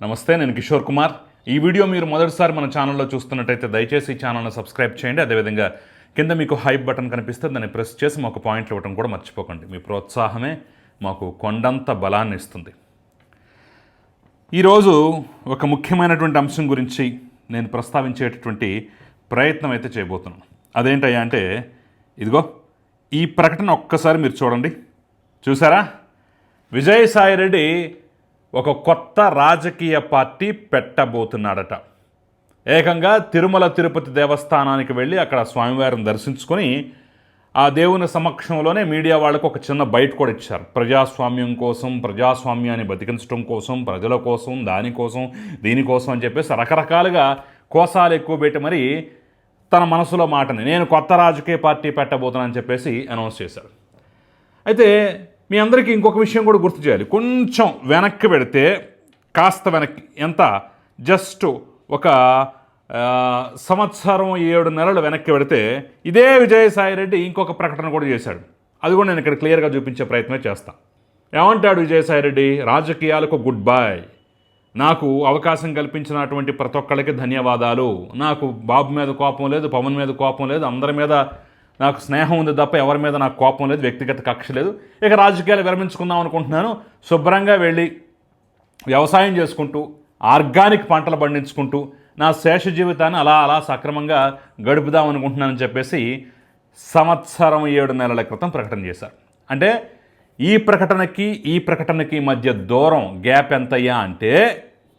నమస్తే, నేను కిషోర్ కుమార్. ఈ వీడియో మీరు మొదటిసారి మన ఛానల్లో చూస్తున్నట్టయితే దయచేసి ఈ ఛానల్ని సబ్స్క్రైబ్ చేయండి. అదేవిధంగా కింద మీకు హైప్ బటన్ కనిపిస్తే దాన్ని ప్రెస్ చేసి మాకు పాయింట్లు ఇవ్వడం కూడా మర్చిపోకండి. మీ ప్రోత్సాహమే మాకు కొండంత బలాన్ని ఇస్తుంది. ఈరోజు ఒక ముఖ్యమైనటువంటి అంశం గురించి నేను ప్రస్తావించేటటువంటి ప్రయత్నం అయితే చేయబోతున్నాను. అదేంటయ్యా అంటే, ఇదిగో ఈ ప్రకటన ఒక్కసారి మీరు చూడండి. చూసారా? విజయసాయిరెడ్డి ఒక కొత్త రాజకీయ పార్టీ పెట్టబోతున్నాడట. ఏకంగా తిరుమల తిరుపతి దేవస్థానానికి వెళ్ళి అక్కడ స్వామివారిని దర్శించుకొని ఆ దేవుని సమక్షంలోనే మీడియా వాళ్ళకు ఒక చిన్న బయట కూడా ఇచ్చారు. ప్రజాస్వామ్యం కోసం, ప్రజాస్వామ్యాన్ని బతికించడం కోసం, ప్రజల కోసం, దానికోసం, దీనికోసం అని చెప్పేసి రకరకాలుగా కోసాలు ఎక్కువ పెట్టి మరి తన మనసులో మాటని నేను కొత్త రాజకీయ పార్టీ పెట్టబోతున్నానని చెప్పేసి అనౌన్స్ చేశారు. అయితే మీ అందరికీ ఇంకొక విషయం కూడా గుర్తు చేయాలి. కొంచెం వెనక్కి పెడితే, కాస్త వెనక్కి, ఎంత జస్ట్ ఒక సంవత్సరం 7 నెలలు వెనక్కి పెడితే ఇదే విజయసాయిరెడ్డి ఇంకొక ప్రకటన కూడా చేశాడు. అది కూడా నేను ఇక్కడ క్లియర్గా చూపించే ప్రయత్నం చేస్తాను. ఏమంటాడు విజయసాయిరెడ్డి? రాజకీయాలకు గుడ్ బై, నాకు అవకాశం కల్పించినటువంటి ప్రతి ఒక్కళ్ళకి ధన్యవాదాలు, నాకు బాబు మీద కోపం లేదు, పవన్ మీద కోపం లేదు, అందరి మీద నాకు స్నేహం ఉంది తప్ప ఎవరి మీద నాకు కోపం లేదు, వ్యక్తిగత కక్ష లేదు, ఇక రాజకీయాలు విరమించుకుందాం అనుకుంటున్నాను, శుభ్రంగా వెళ్ళి వ్యవసాయం చేసుకుంటూ ఆర్గానిక్ పంటలు పండించుకుంటూ నా శేష జీవితాన్ని అలా అలా సక్రమంగా గడుపుదాం అనుకుంటున్నానని చెప్పేసి సంవత్సరం 7 నెలల క్రితం ప్రకటన చేశారు. అంటే ఈ ప్రకటనకి మధ్య దూరం గ్యాప్ ఎంతయ్యా అంటే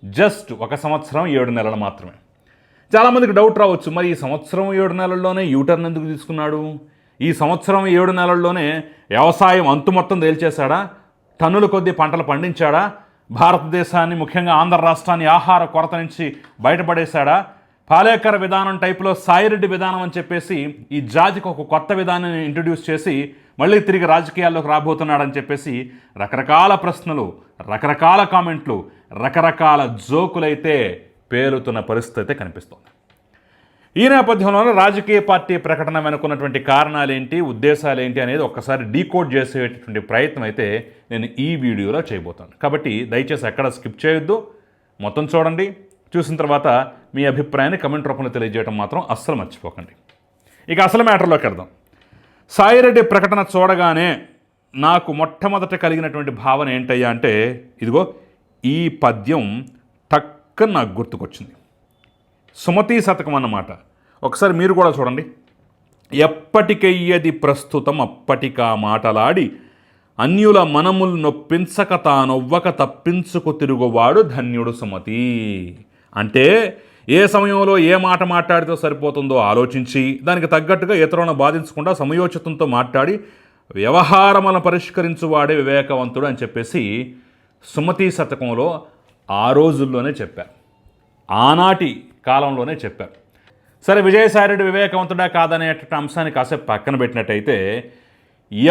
జస్ట్ 1 సంవత్సరం 7 నెలలు మాత్రమే. చాలామందికి డౌట్ రావచ్చు, మరి ఈ సంవత్సరం 7 నెలల్లోనే యూటర్న్ ఎందుకు తీసుకున్నాడు? ఈ సంవత్సరం 7 నెలల్లోనే వ్యవసాయం అంతు మొత్తం తేల్చేశాడా? టన్నుల కొద్దీ పంటలు పండించాడా? భారతదేశాన్ని, ముఖ్యంగా ఆంధ్ర రాష్ట్రాన్ని ఆహార కొరత నుంచి బయటపడేశాడా? పాలేకర్ విధానం టైపులో సాయిరెడ్డి విధానం అని చెప్పేసి ఈ జాతికి ఒక కొత్త విధానాన్ని ఇంట్రడ్యూస్ చేసి మళ్ళీ తిరిగి రాజకీయాల్లోకి రాబోతున్నాడని చెప్పేసి రకరకాల ప్రశ్నలు, రకరకాల కామెంట్లు, రకరకాల జోకులైతే పేలుతున్న పరిస్థితి కనిపిస్తోంది. ఈ నేపథ్యంలోనే రాజకీయ పార్టీ ప్రకటన వెనుకున్నటువంటి కారణాలేంటి, ఉద్దేశాలేంటి అనేది ఒక్కసారి డీకోడ్ చేసేటటువంటి ప్రయత్నం అయితే నేను ఈ వీడియోలో చేయబోతాను. కాబట్టి దయచేసి ఎక్కడ స్కిప్ చేయొద్దు, మొత్తం చూడండి. చూసిన తర్వాత మీ అభిప్రాయాన్ని కమెంట్ రూపంలో తెలియజేయడం మాత్రం అస్సలు మర్చిపోకండి. ఇక అసలు మ్యాటర్లోకి వెళ్దాం. సాయిరెడ్డి ప్రకటన చూడగానే నాకు మొట్టమొదట కలిగినటువంటి భావన ఏంటయ్యా అంటే, ఇదిగో ఈ పద్యం టక్కని నాకు గుర్తుకొచ్చింది. సుమతీ శతకం అన్నమాట. ఒకసారి మీరు కూడా చూడండి. ఎప్పటికెయ్యది ప్రస్తుతం అప్పటికా మాటలాడి అన్యుల మనముల్ నొప్పించక తానొవ్వక తప్పించుకు తిరుగువాడు ధన్యుడు సుమతి. అంటే ఏ సమయంలో ఏ మాట మాట్లాడితే సరిపోతుందో ఆలోచించి దానికి తగ్గట్టుగా ఇతరులను బాధించకుండా సమయోచితంతో మాట్లాడి వ్యవహారములను పరిష్కరించువాడే వివేకవంతుడు అని చెప్పేసి సుమతీ శతకంలో ఆ రోజుల్లోనే చెప్పారు, ఆనాటి కాలంలోనే చెప్పారు. సరే, విజయసాయిరెడ్డి వివేకవంతుడా కాదనే అంశాన్ని కాసేపు పక్కన పెట్టినట్టయితే,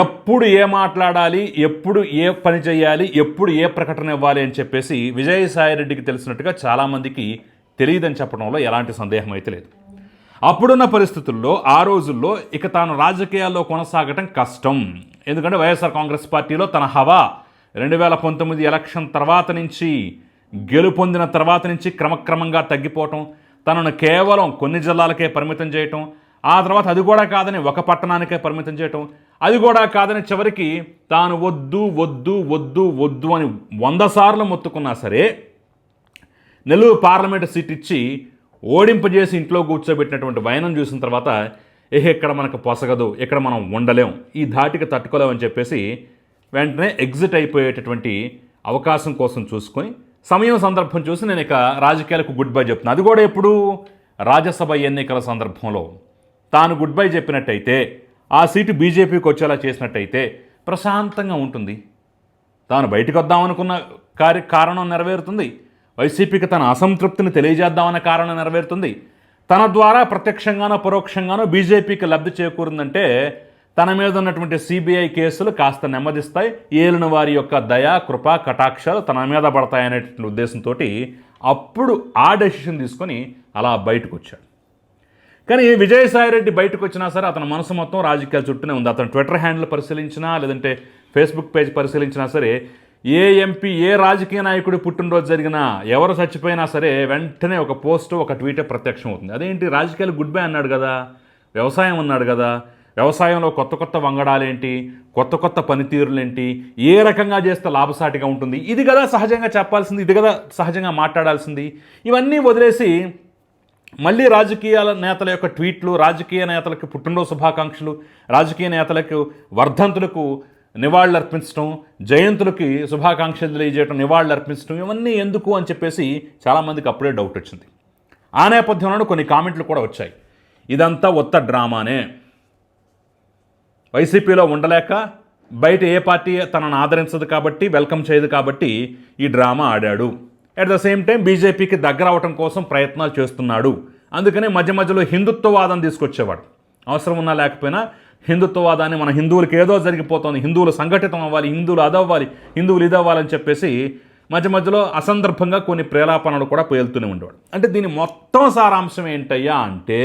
ఎప్పుడు ఏ మాట్లాడాలి, ఎప్పుడు ఏ పని చేయాలి, ఎప్పుడు ఏ ప్రకటన ఇవ్వాలి అని చెప్పేసి విజయసాయిరెడ్డికి తెలిసినట్టుగా చాలామందికి తెలియదని చెప్పడంలో ఎలాంటి సందేహం అయితే లేదు. అప్పుడున్న పరిస్థితుల్లో ఆ రోజుల్లో ఇక తాను రాజకీయాల్లో కొనసాగటం కష్టం. ఎందుకంటే వైఎస్ఆర్ కాంగ్రెస్ పార్టీలో తన హవా 2019 ఎలక్షన్ తర్వాత నుంచి, గెలుపొందిన తర్వాత నుంచి క్రమక్రమంగా తగ్గిపోవటం, తనను కేవలం కొన్ని జిల్లాలకే పరిమితం చేయటం, ఆ తర్వాత అది కూడా కాదని ఒక పట్టణానికే పరిమితం చేయటం, అది కూడా కాదని చివరికి తాను వద్దు వద్దు వద్దు వద్దు అని 100 సార్లు మొత్తుకున్నా సరే నెల్లూరు పార్లమెంటు సీట్ ఇచ్చి ఓడింపజేసి ఇంట్లో కూర్చోబెట్టినటువంటి వైనం చూసిన తర్వాత ఇక్కడ మనకు పొసగదు, ఇక్కడ మనం ఉండలేం, ఈ ధాటికి తట్టుకోలేమని చెప్పేసి వెంటనే ఎగ్జిట్ అయిపోయేటటువంటి అవకాశం కోసం చూసుకొని సమయం సందర్భం చూసి నేను ఇక రాజకీయాలకు గుడ్ బై చెప్తున్నాను. అది కూడా ఎప్పుడు? రాజ్యసభ ఎన్నికల సందర్భంలో తాను గుడ్ బై చెప్పినట్టయితే, ఆ సీటు బీజేపీకి వచ్చేలా చేసినట్టయితే ప్రశాంతంగా ఉంటుంది. తాను బయటకు వద్దామనుకున్న కారణం నెరవేరుతుంది. వైసీపీకి తన అసంతృప్తిని తెలియజేద్దామన్న కారణం నెరవేరుతుంది. తన ద్వారా ప్రత్యక్షంగానో పరోక్షంగానో బీజేపీకి లబ్ధి చేకూరిందంటే తన మీద ఉన్నటువంటి సిబిఐ కేసులు కాస్త నెమ్మదిస్తాయి, ఏలిన వారి యొక్క దయా, కృప, కటాక్షాలు తన మీద పడతాయనేటువంటి ఉద్దేశంతో అప్పుడు ఆ డెసిషన్ తీసుకొని అలా బయటకు వచ్చాడు. కానీ విజయసాయిరెడ్డి బయటకు వచ్చినా సరే అతని మనసు మొత్తం రాజకీయాల చుట్టూనే ఉంది. అతను ట్విట్టర్ హ్యాండిల్ పరిశీలించినా, లేదంటే ఫేస్బుక్ పేజ్ పరిశీలించినా సరే ఏ ఎంపీ ఏ రాజకీయ నాయకుడి పుట్టినరోజు జరిగినా ఎవరు చచ్చిపోయినా సరే వెంటనే ఒక పోస్టు ఒక ట్వీటే ప్రత్యక్షం అవుతుంది. అదేంటి రాజకీయాలు గుడ్ బై అన్నాడు కదా, వ్యవసాయం అన్నాడు కదా, వ్యవసాయంలో కొత్త కొత్త వంగడాలేంటి, కొత్త కొత్త పనితీరులేంటి, ఏ రకంగా చేస్తే లాభసాటిగా ఉంటుంది, ఇది కదా సహజంగా చెప్పాల్సింది, ఇది కదా సహజంగా మాట్లాడాల్సింది. ఇవన్నీ వదిలేసి మళ్ళీ రాజకీయాల నేతల యొక్క ట్వీట్లు, రాజకీయ నేతలకు పుట్టినరోజు శుభాకాంక్షలు, రాజకీయ నేతలకు వర్ధంతులకు నివాళులు అర్పించడం, జయంతులకి శుభాకాంక్షలు తెలియజేయడం, నివాళులు అర్పించడం, ఇవన్నీ ఎందుకు అని చెప్పేసి చాలామందికి అప్పుడే డౌట్ వచ్చింది. ఆ నేపథ్యంలో కొన్ని కామెంట్లు కూడా వచ్చాయి. ఇదంతా ఒత్త డ్రామానే, వైసీపీలో ఉండలేక బయట ఏ పార్టీ తనను ఆదరించదు కాబట్టి, వెల్కమ్ చేయదు కాబట్టి ఈ డ్రామా ఆడాడు. అట్ ద సేమ్ టైం బీజేపీకి దగ్గర అవటం కోసం ప్రయత్నాలు చేస్తున్నాడు. అందుకనే మధ్య మధ్యలో హిందుత్వవాదం తీసుకొచ్చేవాడు. అవసరం ఉన్నా లేకపోయినా హిందుత్వవాదాన్ని, మన హిందువులకి ఏదో జరిగిపోతుంది, హిందువులు సంఘటితం అవ్వాలి, హిందువులు అదవ్వాలి, హిందువులు ఇదవ్వాలని చెప్పేసి మధ్య మధ్యలో అసందర్భంగా కొన్ని ప్రేలాపనలు కూడా పేలుతూనే ఉండేవాడు. అంటే దీని మొత్తం సారాంశం ఏంటయ్యా అంటే,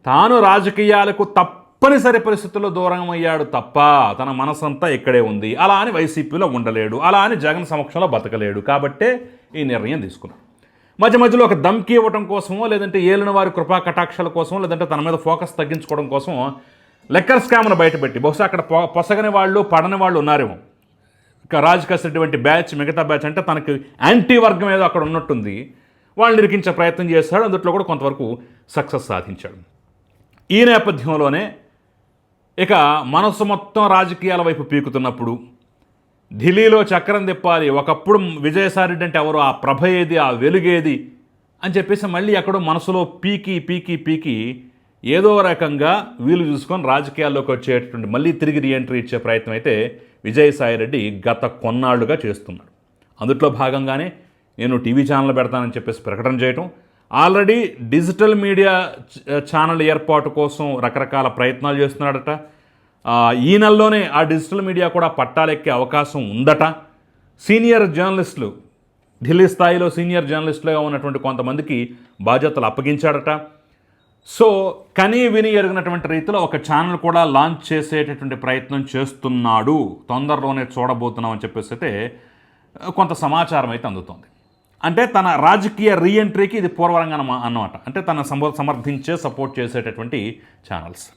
తాను రాజకీయాలకు తప్పనిసరి పరిస్థితుల్లో దూరం అయ్యాడు తప్ప తన మనసంతా ఇక్కడే ఉంది. అలా అని వైసీపీలో ఉండలేడు, అలా అని జగన్ సమక్షంలో బతకలేడు. కాబట్టే ఈ నిర్ణయం తీసుకున్నాడు. మధ్య మధ్యలో ఒక దమ్కి ఇవ్వడం కోసమో, లేదంటే ఏలిన వారి కృపా కటాక్షల కోసమో, లేదంటే తన మీద ఫోకస్ తగ్గించుకోవడం కోసమో లెక్కర్ స్కామ్ను బయటపెట్టి, బహుశా అక్కడ పొసగని వాళ్ళు పడని వాళ్ళు ఉన్నారేమో, ఇక రాజ్ కసిరెడ్డి బ్యాచ్, మిగతా బ్యాచ్ అంటే తనకి యాంటీ వర్గం ఏదో అక్కడ ఉన్నట్టుంది, వాళ్ళని ఇరికించే ప్రయత్నం చేశాడు. అందులో కూడా కొంతవరకు సక్సెస్ సాధించాడు. ఈ నేపథ్యంలోనే ఇక మనసు మొత్తం రాజకీయాల వైపు పీకుతున్నప్పుడు, ఢిల్లీలో చక్రం తిప్పాలి, ఒకప్పుడు విజయసాయిరెడ్డి అంటే ఎవరు, ఆ ప్రభ ఏది, ఆ వెలుగేది అని చెప్పేసి మళ్ళీ ఎక్కడో మనసులో పీకి పీకి పీకి ఏదో రకంగా వీలు చూసుకొని రాజకీయాల్లోకి వచ్చేటటువంటి మళ్ళీ తిరిగి రీఎంట్రీ ఇచ్చే ప్రయత్నం అయితే విజయసాయిరెడ్డి గత కొన్నాళ్లుగా చేస్తున్నాడు. అందుట్లో భాగంగానే నేను టీవీ ఛానల్ పెడతానని చెప్పేసి ప్రకటన చేయటం, ఆల్రెడీ డిజిటల్ మీడియా ఛానల్ ఏర్పాటు కోసం రకరకాల ప్రయత్నాలు చేస్తున్నాడట. ఈ నెలలోనే ఆ డిజిటల్ మీడియా కూడా పట్టాలెక్కే అవకాశం ఉందట. సీనియర్ జర్నలిస్టులు, ఢిల్లీ స్థాయిలో సీనియర్ జర్నలిస్టులుగా ఉన్నటువంటి కొంతమందికి బాధ్యతలు అప్పగించాడట. సో కనీ విని ఎరిగినటువంటి రీతిలో ఒక ఛానల్ కూడా లాంచ్ చేసేటటువంటి ప్రయత్నం చేస్తున్నాడు, తొందరలోనే చూడబోతున్నామని చెప్పేసి అయితే కొంత సమాచారం అయితే అందుతోంది. అంటే తన రాజకీయ రీఎంట్రీకి ఇది పూర్వరంగం అన్నమాట. అంటే తన సమర్థించే సపోర్ట్ చేసేటటువంటి ఛానల్స్.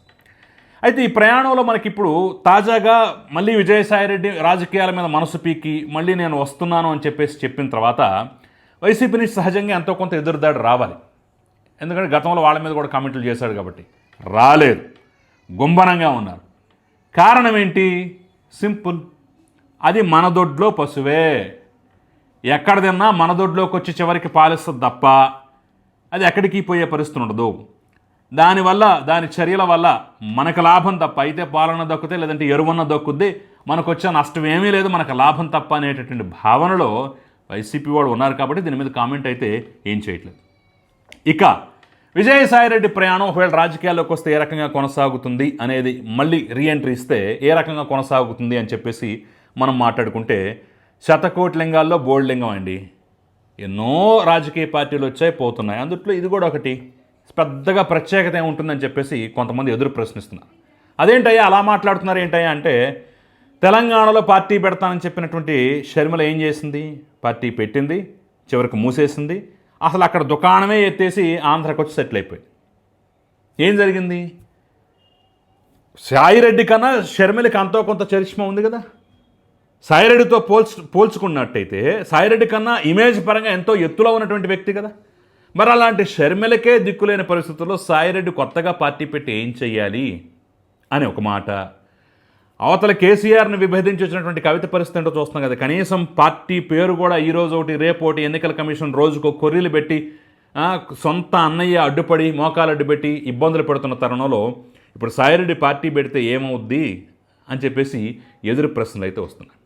అయితే ఈ ప్రయాణంలో మనకిప్పుడు తాజాగా మళ్ళీ విజయసాయిరెడ్డి రాజకీయాల మీద మనసు పీకి మళ్ళీ నేను వస్తున్నాను అని చెప్పేసి చెప్పిన తర్వాత వైసీపీ నుంచి సహజంగా ఎంతో కొంత ఎదురుదాడి రావాలి. ఎందుకంటే గతంలో వాళ్ళ మీద కూడా కామెంట్లు చేశాడు కాబట్టి. రాలేదు, గుంభనంగా ఉన్నారు. కారణం ఏంటి? సింపుల్, అది మన దొడ్లో పశువే, ఎక్కడ తిన్నా మన దొడ్లోకి వచ్చి చివరికి పాలిస్తుంది తప్ప అది ఎక్కడికి పోయే పరిస్థితి ఉండదు. దానివల్ల, దాని చర్యల వల్ల మనకు లాభం తప్ప, అయితే పాలన దక్కుతే లేదంటే ఎరువన్న దక్కుద్ది, మనకు వచ్చే నష్టం ఏమీ లేదు, మనకు లాభం తప్ప అనేటటువంటి భావనలో వైసీపీ వాళ్ళు ఉన్నారు. కాబట్టి దీని మీద కామెంట్ అయితే ఏం చేయట్లేదు. ఇక విజయసాయిరెడ్డి ప్రయాణం ఒకవేళ రాజకీయాల్లోకి వస్తే ఏ రకంగా కొనసాగుతుంది అనేది, మళ్ళీ రీఎంట్రీ ఇస్తే ఏ రకంగా కొనసాగుతుంది అని చెప్పేసి మనం మాట్లాడుకుంటే, శతకోటి లింగాల్లో బోల్డ్ లింగం అండి. ఎన్నో రాజకీయ పార్టీలు వచ్చాయి, పోతున్నాయి. అందుట్లో ఇది కూడా ఒకటి. పెద్దగా ప్రత్యేకత ఏముంటుందని చెప్పేసి కొంతమంది ఎదురు ప్రశ్నిస్తున్నారు. అదేంటయ్యా అలా మాట్లాడుతున్నారు ఏంటయ్యా అంటే, తెలంగాణలో పార్టీ పెడతానని చెప్పినటువంటి షర్మిల ఏం చేసింది? పార్టీ పెట్టింది, చివరికి మూసేసింది. అసలు అక్కడ దుకాణమే ఎత్తేసి ఆంధ్రాకి వచ్చి సెటిల్ అయిపోయింది. ఏం జరిగింది? సాయిరెడ్డి కన్నా షర్మిలకి అంతో కొంత చరిష్మా ఉంది కదా. సాయిరెడ్డితో పోల్చుకున్నట్టయితే సాయిరెడ్డి కన్నా ఇమేజ్ పరంగా ఎంతో ఎత్తులో ఉన్నటువంటి వ్యక్తి కదా. మరి అలాంటి షర్మిలకే దిక్కులేని పరిస్థితుల్లో సాయిరెడ్డి కొత్తగా పార్టీ పెట్టి ఏం చెయ్యాలి అని ఒక మాట. అవతల కేసీఆర్ని విభేదించి వచ్చినటువంటి కవిత పరిస్థితి ఏంటో చూస్తున్నాం కదా. కనీసం పార్టీ పేరు కూడా ఈరోజు ఒకటి రేపు ఒకటి ఎన్నికల కమిషన్ రోజుకు కొర్రీలు పెట్టి సొంత అన్నయ్య అడ్డుపడి మోకాలు అడ్డుపెట్టి ఇబ్బందులు పెడుతున్న తరుణంలో ఇప్పుడు సాయిరెడ్డి పార్టీ పెడితే ఏమవుద్ది అని చెప్పేసి ఎదురు ప్రశ్నలు అయితే వస్తున్నాయి.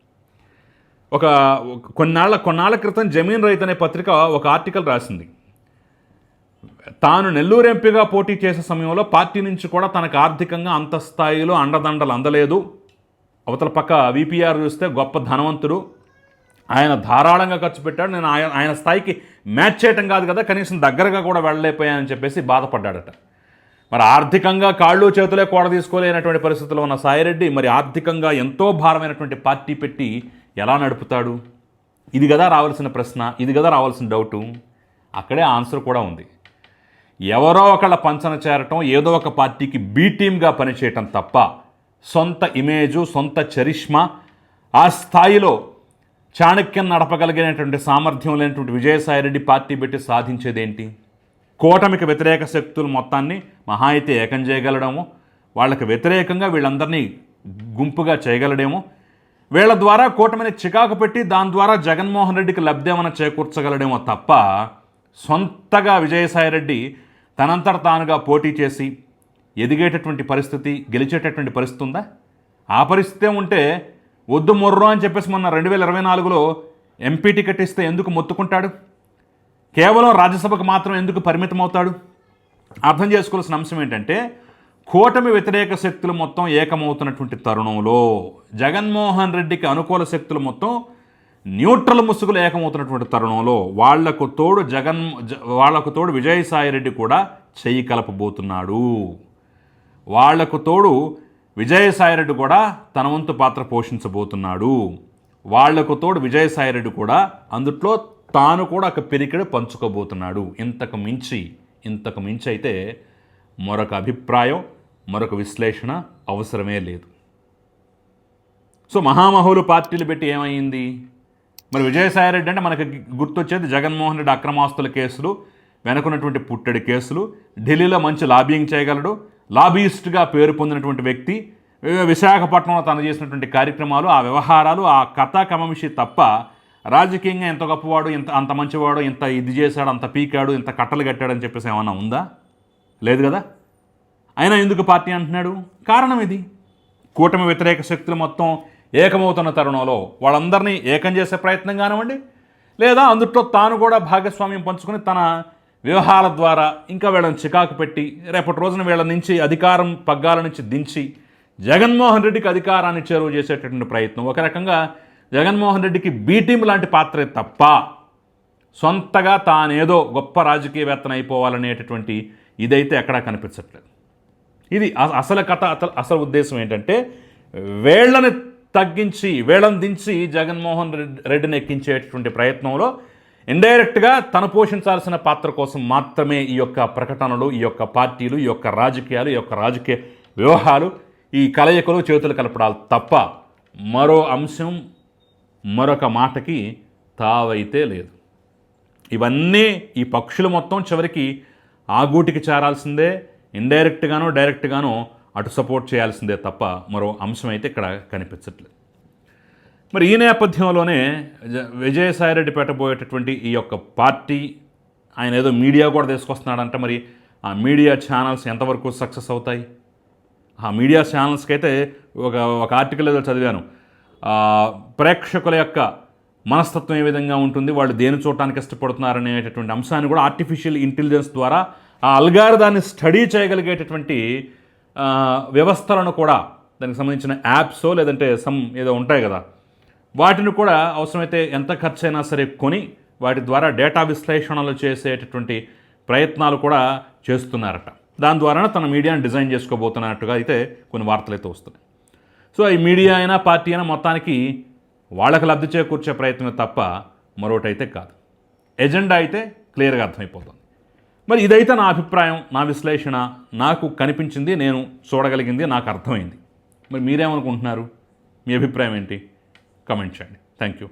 కొన్నాళ్ల క్రితం జమీన్ రైతు అనే పత్రిక ఒక ఆర్టికల్ రాసింది. తాను నెల్లూరు ఎంపీగా పోటీ చేసే సమయంలో పార్టీ నుంచి కూడా తనకు ఆర్థికంగా అంత స్థాయిలో అండదండలు అందలేదు. అవతల పక్క విపిఆర్ చూస్తే గొప్ప ధనవంతుడు, ఆయన ధారాళంగా ఖర్చు పెట్టాడు, నేను ఆయన స్థాయికి మ్యాచ్ చేయటం కాదు కదా, కనీసం దగ్గరగా కూడా వెళ్ళలేకపోయానని చెప్పేసి బాధపడ్డాడట. మరి ఆర్థికంగా కాళ్ళు చేతులే కూడ తీసుకోలేనటువంటి పరిస్థితుల్లో ఉన్న సాయిరెడ్డి మరి ఆర్థికంగా ఎంతో భారమైనటువంటి పార్టీ పెట్టి ఎలా నడుపుతాడు? ఇది కదా రావాల్సిన ప్రశ్న, ఇది కదా రావాల్సిన డౌటు. అక్కడే ఆన్సర్ కూడా ఉంది. ఎవరో ఒకళ్ళ పంచన చేరటం, ఏదో ఒక పార్టీకి బీ టీమ్గా పనిచేయటం తప్ప సొంత ఇమేజు, సొంత చరిష్మా, ఆ స్థాయిలో చాణక్యం నడపగలిగినటువంటి సామర్థ్యం లేనటువంటి విజయసాయిరెడ్డి పార్టీ పెట్టి సాధించేదేంటి? కూటమికి వ్యతిరేక శక్తులు మొత్తాన్ని మహా అయితే ఏకం చేయగలడేమో, వాళ్ళకి వ్యతిరేకంగా వీళ్ళందరినీ గుంపుగా చేయగలడేమో, వీళ్ళ ద్వారా కూటమిని చికాకు పెట్టి దాని ద్వారా జగన్మోహన్ రెడ్డికి లబ్ధేమని చేకూర్చగలడేమో తప్ప సొంతగా విజయసాయిరెడ్డి తనంతట తానుగా పోటీ చేసి ఎదిగేటటువంటి పరిస్థితి, గెలిచేటటువంటి పరిస్థితి ఉందా? ఆ పరిస్థితే ఉంటే వద్దు మొర్రో అని చెప్పేసి మొన్న 2024లో ఎంపీ టికెట్ ఇస్తే ఎందుకు మొత్తుకుంటాడు? కేవలం రాజ్యసభకు మాత్రం ఎందుకు పరిమితం అవుతాడు? అర్థం చేసుకోవాల్సిన అంశం ఏంటంటే, కూటమి వ్యతిరేక శక్తులు మొత్తం ఏకమవుతున్నటువంటి తరుణంలో జగన్మోహన్ రెడ్డికి అనుకూల శక్తులు మొత్తం న్యూట్రల్ ముసుగులు ఏకమవుతున్నటువంటి తరుణంలో వాళ్లకు తోడు విజయసాయిరెడ్డి కూడా చెయ్యి కలపబోతున్నాడు. వాళ్లకు తోడు విజయసాయిరెడ్డి కూడా తన వంతు పాత్ర పోషించబోతున్నాడు. వాళ్లకు తోడు విజయసాయిరెడ్డి కూడా అందుట్లో తాను కూడా ఒక పిరికెడు పంచుకోబోతున్నాడు. ఇంతకు మించి అయితే మరొక అభిప్రాయం, మరొక విశ్లేషణ అవసరమే లేదు. సో మహామహులు పార్టీలు పెట్టి ఏమైంది? మరి విజయసాయిరెడ్డి అంటే మనకి గుర్తొచ్చేది జగన్మోహన్ రెడ్డి అక్రమాస్తుల కేసులు, వెనుకున్నటువంటి పుట్టడి కేసులు, ఢిల్లీలో మంచి లాబియింగ్ చేయగలడు, లాబీయిస్ట్గా పేరు పొందినటువంటి వ్యక్తి, విశాఖపట్నంలో తను చేసినటువంటి కార్యక్రమాలు, ఆ వ్యవహారాలు, ఆ కథా కమమిషి తప్ప రాజకీయంగా ఎంత గొప్పవాడు, అంత మంచివాడు, ఇంత ఇది చేశాడు, అంత పీకాడు, ఇంత కట్టలు కట్టాడని చెప్పేసి ఏమన్నా ఉందా? లేదు కదా. అయినా ఎందుకు పార్టీ అంటున్నాడు? కారణం ఇది. కూటమి వ్యతిరేక శక్తులు మొత్తం ఏకమవుతున్న తరుణంలో వాళ్ళందరినీ ఏకం చేసే ప్రయత్నం కానివ్వండి, లేదా అందుట్లో తాను కూడా భాగస్వామ్యం పంచుకొని తన వ్యవహారాల ద్వారా ఇంకా వీళ్ళని చికాకు పెట్టి రేపటి రోజున వీళ్ళ నుంచి అధికారం పగ్గాల నుంచి దించి జగన్మోహన్ రెడ్డికి అధికారాన్ని చేరువ చేసేటటువంటి ప్రయత్నం. ఒక రకంగా జగన్మోహన్ రెడ్డికి బీటీం లాంటి పాత్రే తప్ప సొంతగా తానేదో గొప్ప రాజకీయవేత్తన అయిపోవాలనేటటువంటి ఇదైతే ఎక్కడా కనిపించట్లేదు. ఇది అసలు కథ, అసలు ఉద్దేశం ఏంటంటే వీళ్ళని తగ్గించి వీళ్ళని దించి జగన్మోహన్ రెడ్డిని ఎక్కించేటటువంటి ప్రయత్నంలో ఇండైరెక్ట్గా తను పోషించాల్సిన పాత్ర కోసం మాత్రమే ఈ యొక్క ప్రకటనలు, ఈ యొక్క పార్టీలు, ఈ యొక్క రాజకీయాలు, ఈ యొక్క రాజకీయ వ్యవహారాలు, ఈ కలయికలు, చేతులు కలపడాలు తప్ప మరో అంశం, మరొక మాటకి తావైతే లేదు. ఇవన్నీ ఈ పక్షులు మొత్తం చివరికి ఆ గూటికి చేరాల్సిందే, ఇండైరెక్ట్గానో డైరెక్ట్గానో అటు సపోర్ట్ చేయాల్సిందే తప్ప మరో అంశం అయితే ఇక్కడ కనిపించట్లేదు. మరి ఈ నేపథ్యంలోనే విజయసాయిరెడ్డి పెట్టబోయేటటువంటి ఈ యొక్క పార్టీ, ఆయన ఏదో మీడియా కూడా తీసుకొస్తున్నాడంటే మరి ఆ మీడియా ఛానల్స్ ఎంతవరకు సక్సెస్ అవుతాయి? ఆ మీడియా ఛానల్స్కి అయితే ఒక ఆర్టికల్ ఏదో చదివాను, ప్రేక్షకుల యొక్క మనస్తత్వం ఏ విధంగా ఉంటుంది, వాళ్ళు దేని చూడటానికి ఇష్టపడుతున్నారనేటటువంటి అంశాన్ని కూడా ఆర్టిఫిషియల్ ఇంటెలిజెన్స్ ద్వారా ఆ అల్గారిథాన్ని స్టడీ చేయగలిగేటటువంటి వ్యవస్థలను కూడా, దానికి సంబంధించిన యాప్సో లేదంటే ఏదో ఉంటాయి కదా, వాటిని కూడా అవసరమైతే ఎంత ఖర్చు అయినా సరే కొని వాటి ద్వారా డేటా విశ్లేషణలు చేసేటటువంటి ప్రయత్నాలు కూడా చేస్తున్నారట. దాని ద్వారా తన మీడియాను డిజైన్ చేసుకోబోతున్నట్టుగా అయితే కొన్ని వార్తలు అయితే వస్తున్నాయి. సో ఈ మీడియా అయినా పార్టీ అయినా మొత్తానికి వాళ్ళకి లబ్ధి చేకూర్చే ప్రయత్నమే తప్ప మరొకటైతే కాదు. ఎజెండా అయితే క్లియర్గా అర్థమైపోతుంది. మరి ఇదైతే నా అభిప్రాయం, నా విశ్లేషణ, నాకు కనిపించింది, నేను చూడగలిగింది, నాకు అర్థమైంది. మరి మీరేమనుకుంటున్నారు? మీ అభిప్రాయం ఏంటి? కమెంట్ చేయండి. Thank you.